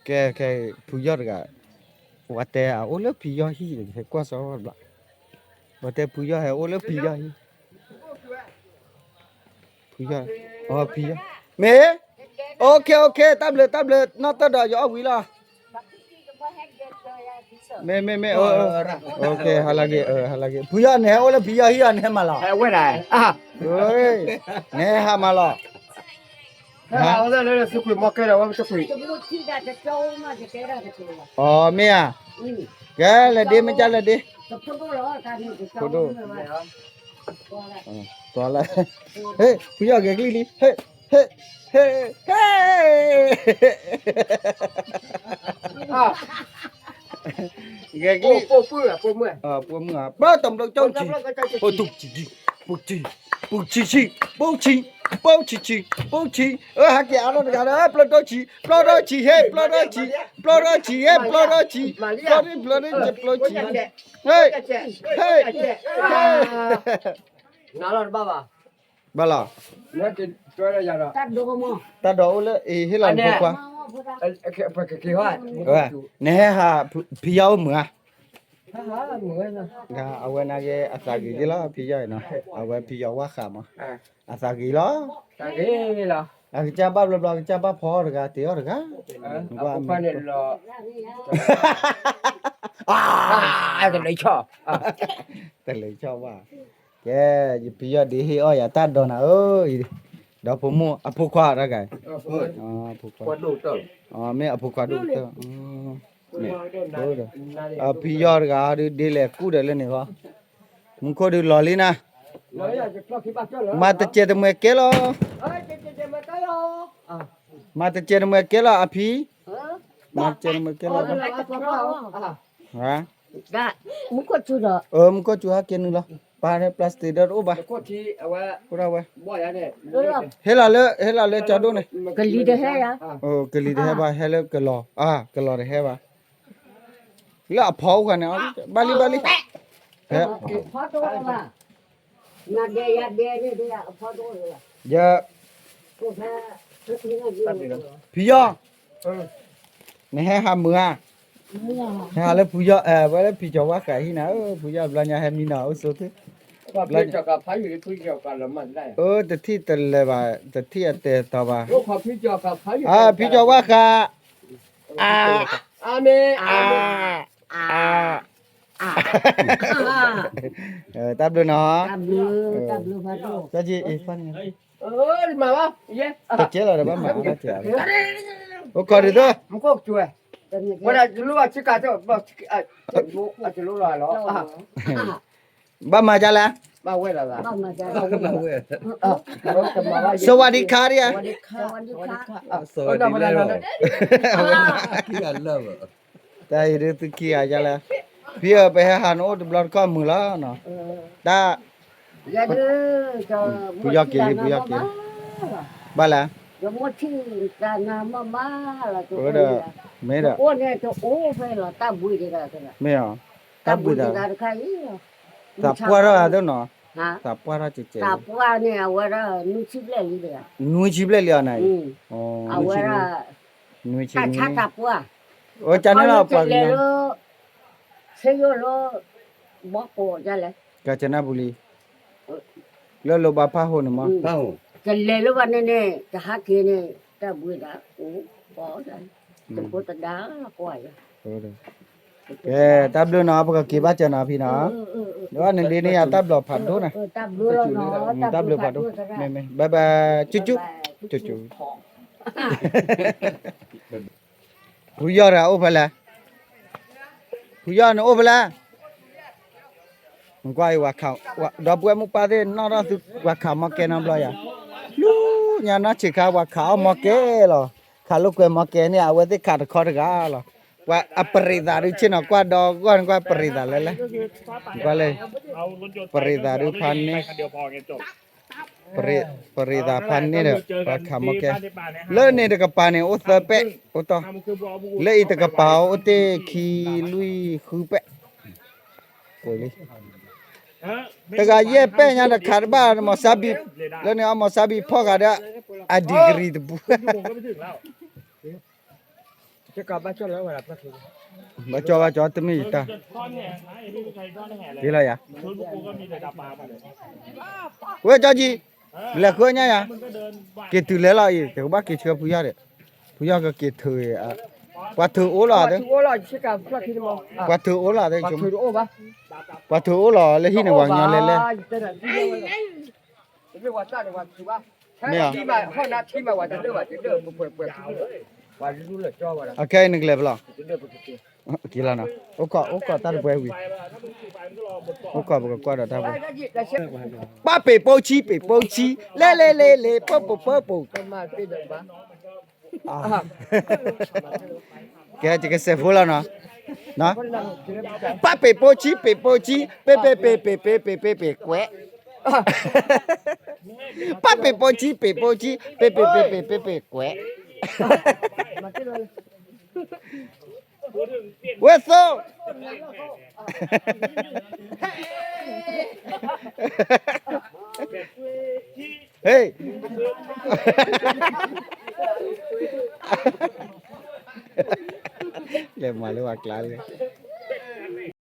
แค่ผู้ยอดกะว่าแต่โอ้แล้วพี่ยอดฮีให้กว่าซอบ่ว่าแต่ผู้ยอดให้โอ้แล้วพี่ยอดฮีผู้ยอดอ๋อพี่ยอดเมโอเคตามเลยนอตดอยอวิล่ะเมโอเคhalageผู้ยอดเนี่ยโอ้แล้วพี่ยอดฮีอันให้มาล่ะ Hai quay này. À. เฮ้ยแน่หามาล่ะ Hả? Đó là sự quỷ mọc cây đâu cho quỷ. อ๋อเมียแกละดิมันจะละดิโคโดตัวละเฮ้ยผู้ยอดแกกลีเฮ้ยเฮ้ยเฮ้ยเฮ้ย À. แกกลี Cô phư à, cô mưa. พวกมึงอ่ะป้าตำรวจเจ้าจีโอ้ตุกจีปูจีฮักแกเอาแล้วกันนะปลดจีปลดจีเฮ้ปลดจีเฮ้ปลดจีเฮ้ยเฮ้ย Nào là ba bà. บ้าล่ะ Nó thì chơi là giờ rồi. ตาดอกเลยเฮ้ยหลังพวกว่า Cái hoa. เนี่ยฮะพี่ยาวเหมือ Hả, mưa nè. กะเอาไว้นะแกอาซากิละพี่ยาวเนาะเอาไว้พี่ยาวว่าขามา À. อาซากิละ Cái gì là. อาจ้าบ้าบลาจ้าบ้าพอหรือกันเตี้ยหรือกัน À, cô phan này là. À, cái lấy cho. À. แต่เลยชอบว่าแกพี่ยาวดีให้อ้อยตัดดอกนะเอ้ยดอกผมมัวอภุควาละกันอ๋ออภุควา Quạt đủ rồi. อ๋อแม่อภุควาดูเตอแม่ดูเด้อพี่ยาวก็ดีเลยกูเด้อเลยนี่ก็มึงก็ดูลอลีนะ Lấy là cho khi bắt cho lỡ. มาตะเจตะเมเกลอ Ơi, mà tới đâu? À. มาตะเจตะเมเกลออพี่มาเจตะเมเกลอ Ôi, cái này có đâu? À. ฮะ มึงก็จุดอ่ะ มึงก็จูฮาเกนึละปาเนี่ยพลาสติกเด้อโอ้บะ Có chi à wa กูราไว้ bỏ ra này. เฮลาเลจอดูนี่ ก็ลีเดให้อ่ะ À. โอ้กะลีเดเฮบะเฮลกะลอกะลอเดเฮบะละพอกันเนาะบาลีเฮ้ พอตัวละนาเดียเดียนี่เดียพอตัวละ อย่า กูแพ้ทุกทีนี่ พี่ยอนี่เฮหามือเฮาเลผู้ยอว่าเลพี่จอว่าไก่หินะผู้ยอบลาญาเฮมีนาอุสุติ Có biết cho cả phải gì tôi cho cả là mình đây. ตะที่ตะเลบะตะที่ตะตะบะ Lúc họ biết cho cả phải gì. พี่จอว่าค่ะอ่า Ame. ตับดูเนาะ ตับลูพอตัว จะจีอีฟัน Ơi mà ba. Ye. ตะเจแล้วบ้ามาตะเจโอ้กอดดู Không có chuột. Bữa nay lúc à chỉ cả cho lúc lúc rồi đó. บ้ามาจ้ะละ Ba quay là. บ้ามาจ้ะ สวัสดีค่ะเรีย วันนี้ค่ะวันนี้ค่ะ สวัสดีเลย ที่กันเลิกแต่เรื่องตุกี้อาจ้ะละพี่ไปหาโน้ตบล็อกก็มือแล้วเนาะตา อย่าดื้อจะ ผู้ยอกิบ้าละ จะมดที่การนำมาละตัว ไม่ได้ โอ้เนี่ยจะโอ้ไปละตาบุยดีกันกัน ไม่เอา ตา ตับ บุ บุ ย ดา ดีกันใคร ตับปัวเราเด้อเนาะ ฮะ ตับปัวเราเจ๊ ตาปัวเนี่ยว่านุ่ชิบเลยเลยอ่ะ นุ้ยชิบเลยเลียนายอ๋อ เอาว่า นุ้ยชิ ถ้า บ ชาตาปัว โอ้จันนี่เราปัก เลย เนี่ย เสียโลบอกโอ้จะเลย กาญจนบุรีแล้วโลบาพาโหนมั้ง จะเลยแล้ววันนี้จะหาเกเนี่ยจะบุยดาโอ้บอกจะจะพูดตาดาก่อย แกตับดูเนาะปกกี่บาทจะนาพี่เนาะแล้วนึงดีนี่ตับหลอผัดดูนะ ตับดูแล้วเนาะ ตับหลอผัดดูไม่บายบายจุ๊ผู้ยอดอะโอ้พละผู้ยอดโอ้พละมึงกว่าว่าเขาว่าดอกบัวมุปาเดนนอราสุว่าเขามาแกนำลอยอ่ะลูญาณชิคาว่าเขามาแกหรอขาลูกเกมาแกเนี่ยเอาไว้ที่ขาดคอร์กาหรอว่าอปริดารุชินกว่าดอกกว่าปริดาเลยละกว่าเลยปริดารุพันนี่ปริดาพันนี่เด้อว่าเขามาแกเลิศนี่เด็กกระป๋าเนี่ยโอ้เตเปโอ้ต่อเลิศอีตกระเป๋าโอ้เตขี้ลุยคือเปโอ้ยแต่ก็เย่เป้ยังจะขาดบ้านมาซาบิแล้วเนี่ยเอามาซาบิพ่อกันเด้ออดีกรีดบุ จะกลับบ้านช่วยแล้วเวลาพักคืน ba cho tụi mình ta ท่อนแห่ไอ้ไม่มีใครท่อนแห่เลย đi lại à ชุดพวกกูก็มีแต่ดาปลาไปเลย quê cho gì là quê nha ya มันก็เดินว่า cái từ lấy lại thì bác cái chưa phụ gia đấy phụ gia cái thời à qua thử ố là đấy โอ้ล่ะจะกลับพักคืนมั้ง qua thử ố là đấy พัก chúng คืนโอ้ปะ qua thử ố là lấy hi nào hoàng nhau lên lên เรื่องว่าจ้าเรื่องว่าถือว่าที่มาห้องน้ำที่มาว่าจะเรื่องว่าจะเรื่องเปิดว่ารู้เลยจ้าว่า à cái này lên là จะเรื่องเปิด kỳ là nào ô cọ ta được quay quỳ ไปเวลาถ้ามึงขี่ไปมันก็รอบนเกาะ ô cọ bữa qua đó ta ได้ quay ได้ยินได้เช็ค ba bể bố chi lê bố bố กันมาเป็นแบบว่า à cái chỉ cái xe phố là nó nó คนเราจะเรื่อง ba bể bố chi bể quẹ ba bể bố chi bể quẹ มาที่เลย What's so? Hey. Le malu aklar.